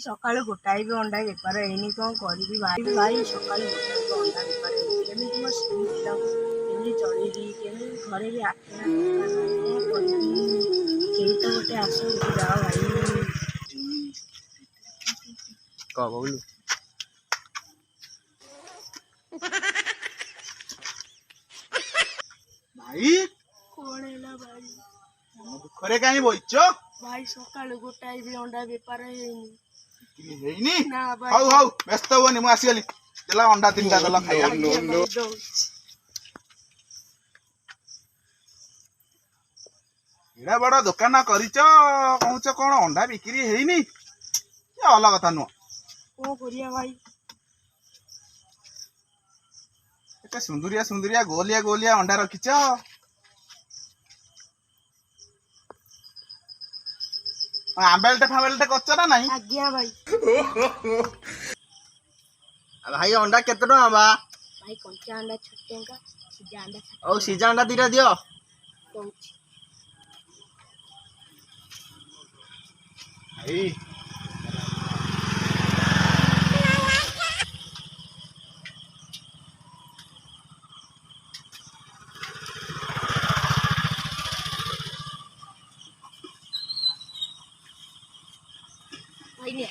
सकाल गोटाए भी अंडा बेपार है कौन करी भाई भाई सकाल गोटाए भी अंडा बेपार है मो स्त्री पिला चलैबी घरे भी आठना कौन करी तो गोटे आस जाओ भाई कहलु भाई कौन है भाई दुखरे कहीं बइच भाई सकाल गोटाए भी अंडा बेपार हेनी हौ हौ व्यस्त हुआ मु आसीगली देला अंडा तीनटा देला खाया एड़ा बड़ा दुकान करिच कहूच कौन अंडा बिक्री हेनी अलग कथा नुह कौन करिया भाई एटा सुंदरिया सुंदरिया गोलिया गोलिया अंडा रखिच आंबेलटे फांबेलटे करछ ना नहीं आज्ञा भाई भाई अंडा केते टका बा भाई कंचा अंडा छोटे का सीधा अंडा और सीजा अंडा दीटा दियो कहूची भाई भाई ने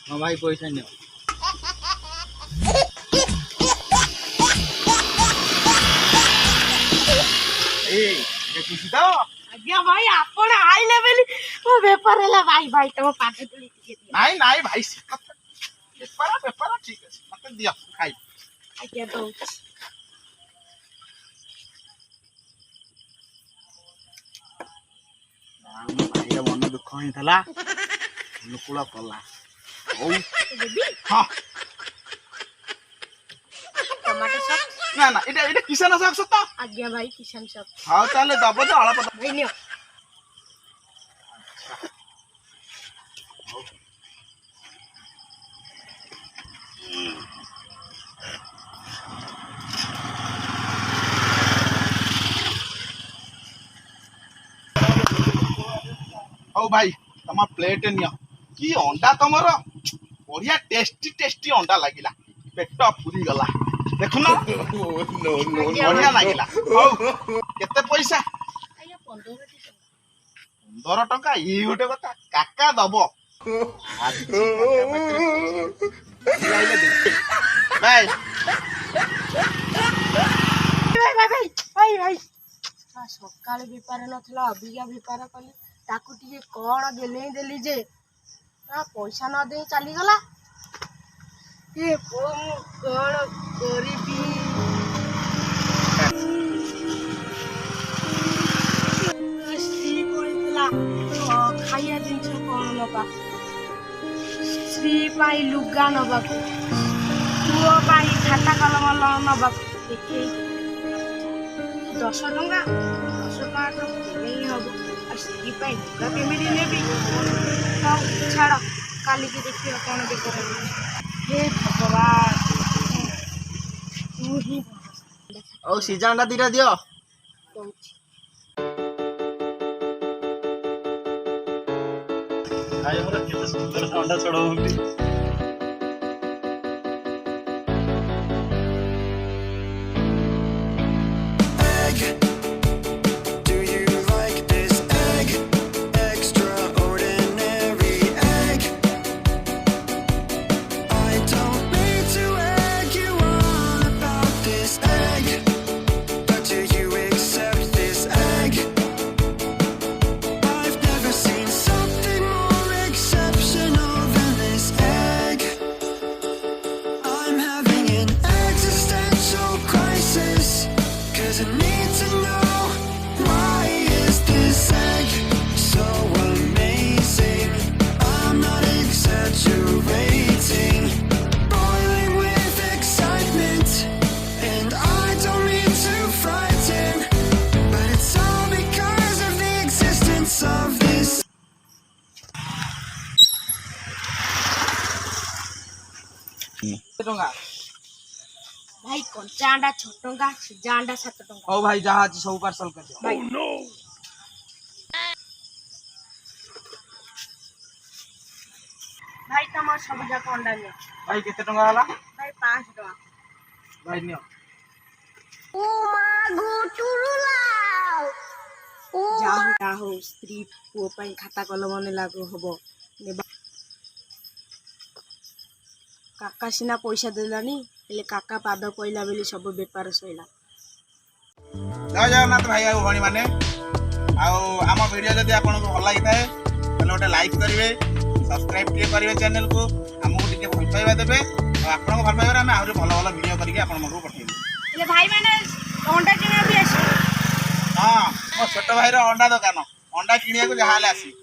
हां भाई पैसा नियो खुशी तो आज्ञा भाई आपण हाई लेवल ओ बेपार है भाई भाई तुम पाटे तुली के दिया नहीं नहीं भाई बेपार बेपार ठीक है मत दिया खाई आज्ञा तो भाई मन दुख ही थला लुकुला पला ओ बेबी हां टमाटर सॉस ना ना इटा इटा किसान साग सत्ता आज्ञा भाई किसान सब हां ताले दबो तो हला पता भाई नियो ओ भाई तमा प्लेट नियो की अंडा तमर बढ़िया टेस्टी टेस्टी अंडा लागिला पेट पूरी गला देखुना बढ़िया लागिला ओ केते पैसा आज्ञा 15 टका ई गोटे कथा काका दबो भाई भाई भाई भाई सकाल बेपार नथला अबिका बेपार कली ताकू टिके कौन गेले देली जे पैसा न दे चली गला ये कौन करीबी खाइया जिनिस कौन नबा स्त्री पाई लुगा नबा पुओ पाई खाता कलम नबा देखे 10 टंका 10 टका तो नहीं हम स्त्री पाई लुगा केमिति नेबी छाड़ काली की देखियो कौन बेकार हे भगवान तू ही और सीजा अंडा दीटा दियो कहूची भाई हमरा केते सुंदर अंडा चढ़ाउंती टका भाई कंचा अंडा 6 टंका सीधा अंडा 7 टंका ओ भाई जहां अछि सब पार्सल कर दियो भाई भाई ଭାଇ ତମ ସବୁ ଯାକ ଅଣ୍ଡା ନିଅ। ଭାଇ କେତେ ଟଙ୍କା ହେଲା? ଭାଇ 500 ଟଙ୍କା। ଭାଇ ନିଅ। ଯାହା ହଉ ସ୍ତ୍ରୀ ପୁଅ ପାଇଁ ଖାତା କଲମ ଲାଗୁ ହବ। କାକା ସିନା ପଇସା ଦେଲାନି, ହେଲେ କାକା ପାଦ ପଇଲା ବୋଲି ସବୁ ବେପାର ସଇଲା। ଜୟ ଜଗନ୍ନାଥ ଭାଇ ଆଉ ଭଉଣୀ ମାନେ। ଆଉ ଆମ ଭିଡ଼ିଓ ଯଦି ଆପଣଙ୍କୁ ଭଲ ଲାଗିଥାଏ ତାହେଲେ ଗୋଟେ ଲାଇକ୍ କରିବେ, ସବସ୍କ୍ରାଇବ୍ ଟିକେ କରିବେ ଚ୍ୟାନେଲକୁ, ଆମକୁ ଟିକେ ଭଲ ପାଇବା ଦେବେ। ଆଉ ଆପଣଙ୍କ ଭଲ ପାଇବାରେ ଆମେ ଆହୁରି ଭଲ ଭଲ ଭିଡ଼ିଓ କରିକି ଆପଣମାନଙ୍କୁ ପଠାଇବୁ। ହେଲେ ଭାଇମାନେ ଅଣ୍ଡା କିଣିବା ବି ଆସିବେ। ହଁ, ମୋ ଛୋଟ ଭାଇର ଅଣ୍ଡା ଦୋକାନ, ଅଣ୍ଡା କିଣିବାକୁ ଯାହା ହେଲେ ଆସିବେ।